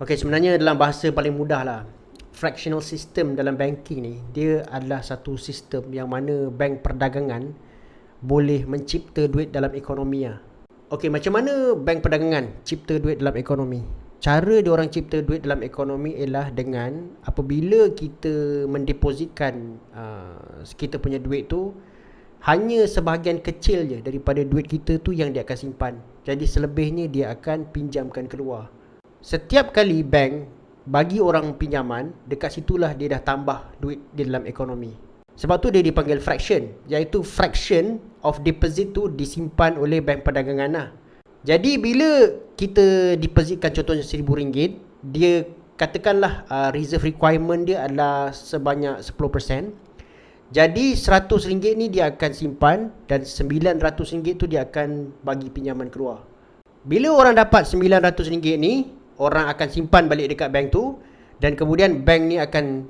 Okey, sebenarnya dalam bahasa paling mudah lah, fractional system dalam banking ni, dia adalah satu sistem yang mana bank perdagangan boleh mencipta duit dalam ekonomi lah. Okey, macam mana bank perdagangan cipta duit dalam ekonomi? Cara diorang cipta duit dalam ekonomi ialah dengan apabila kita mendepositkan kita punya duit tu, hanya sebahagian kecil je daripada duit kita tu yang dia akan simpan. Jadi selebihnya dia akan pinjamkan keluar. Setiap kali bank bagi orang pinjaman, dekat situlah dia dah tambah duit di dalam ekonomi. Sebab tu dia dipanggil fraction, iaitu fraction of deposit tu disimpan oleh bank perdagangan lah. Jadi bila kita depositkan contohnya RM1,000, dia katakanlah reserve requirement dia adalah sebanyak 10%. Jadi RM100 ni dia akan simpan dan RM900 tu dia akan bagi pinjaman keluar. Bila orang dapat RM900 ni, orang akan simpan balik dekat bank tu, dan kemudian bank ni akan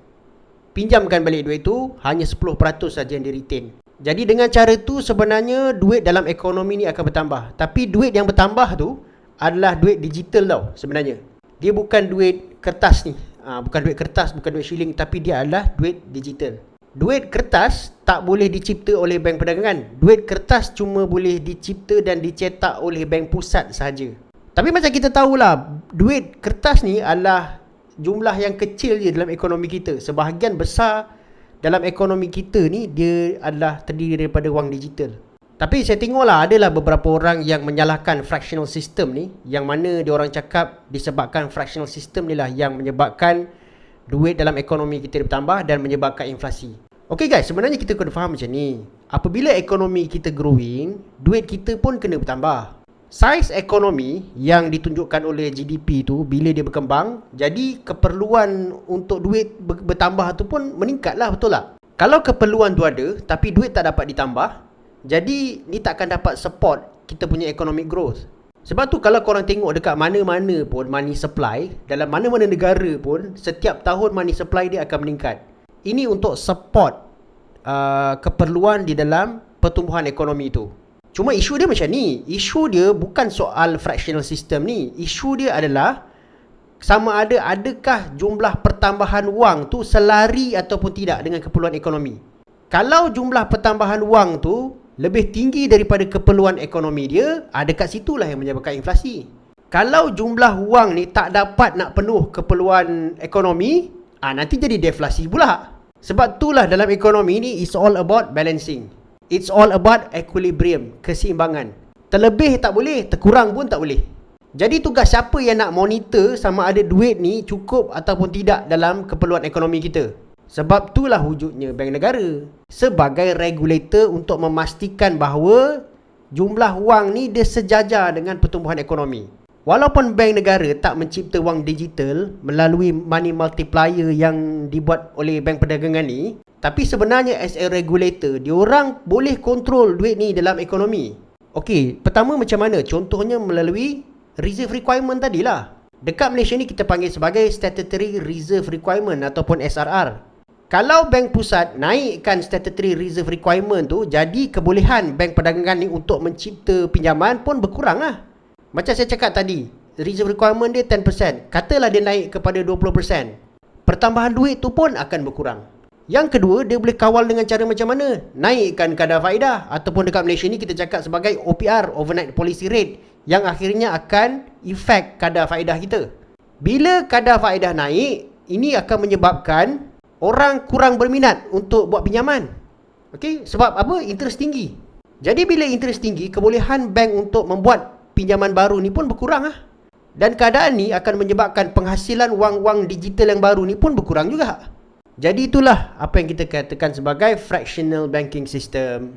pinjamkan balik duit tu, hanya 10% saja yang di retain. Jadi dengan cara tu sebenarnya duit dalam ekonomi ni akan bertambah. Tapi duit yang bertambah tu adalah duit digital tau sebenarnya. Dia bukan duit kertas ni. Bukan duit kertas, bukan duit shilling, tapi dia adalah duit digital. Duit kertas tak boleh dicipta oleh bank perdagangan. Duit kertas cuma boleh dicipta dan dicetak oleh bank pusat sahaja. Tapi macam kita tahulah, duit kertas ni adalah jumlah yang kecil je dalam ekonomi kita. Sebahagian besar dalam ekonomi kita ni dia adalah terdiri daripada wang digital. Tapi saya tengoklah adalah beberapa orang yang menyalahkan fractional system ni, yang mana diorang cakap disebabkan fractional system ni lah yang menyebabkan duit dalam ekonomi kita bertambah dan menyebabkan inflasi. Okey guys, sebenarnya kita kena faham macam ni. Apabila ekonomi kita growing, duit kita pun kena bertambah. Saiz ekonomi yang ditunjukkan oleh GDP tu bila dia berkembang, jadi keperluan untuk duit bertambah tu pun meningkat lah, betul tak? Kalau keperluan tu ada tapi duit tak dapat ditambah, jadi ni tak akan dapat support kita punya economic growth. Sebab tu kalau korang tengok dekat mana-mana pun money supply, dalam mana-mana negara pun setiap tahun money supply dia akan meningkat. Ini untuk support keperluan di dalam pertumbuhan ekonomi tu. Cuma isu dia macam ni. Isu dia bukan soal fractional system ni. Isu dia adalah sama ada adakah jumlah pertambahan wang tu selari ataupun tidak dengan keperluan ekonomi. Kalau jumlah pertambahan wang tu lebih tinggi daripada keperluan ekonomi dia, dekat situlah yang menyebabkan inflasi. Kalau jumlah wang ni tak dapat nak penuh keperluan ekonomi, nanti jadi deflasi pula. Sebab itulah dalam ekonomi ni it's all about balancing. It's all about equilibrium, keseimbangan. Terlebih tak boleh, terkurang pun tak boleh. Jadi tugas siapa yang nak monitor sama ada duit ni cukup ataupun tidak dalam keperluan ekonomi kita? Sebab itulah wujudnya bank negara sebagai regulator untuk memastikan bahawa jumlah wang ni dia sejajar dengan pertumbuhan ekonomi. Walaupun bank negara tak mencipta wang digital melalui money multiplier yang dibuat oleh bank perdagangan ni, tapi sebenarnya as a regulator, diorang boleh kontrol duit ni dalam ekonomi. Okey, pertama macam mana? Contohnya melalui reserve requirement tadilah. Dekat Malaysia ni kita panggil sebagai statutory reserve requirement ataupun SRR. Kalau bank pusat naikkan statutory reserve requirement tu, jadi kebolehan bank perdagangan ni untuk mencipta pinjaman pun berkurang lah. Macam saya cakap tadi, reserve requirement dia 10%. Katalah dia naik kepada 20%. Pertambahan duit tu pun akan berkurang. Yang kedua, dia boleh kawal dengan cara macam mana? Naikkan kadar faedah, ataupun dekat Malaysia ni kita cakap sebagai OPR, Overnight Policy Rate, yang akhirnya akan efek kadar faedah kita. Bila kadar faedah naik, ini akan menyebabkan orang kurang berminat untuk buat pinjaman. Okey, sebab apa? Interest tinggi. Jadi bila interest tinggi, kebolehan bank untuk membuat pinjaman baru ni pun berkurang lah. Dan keadaan ni akan menyebabkan penghasilan wang-wang digital yang baru ni pun berkurang juga. Jadi itulah apa yang kita katakan sebagai fractional banking system.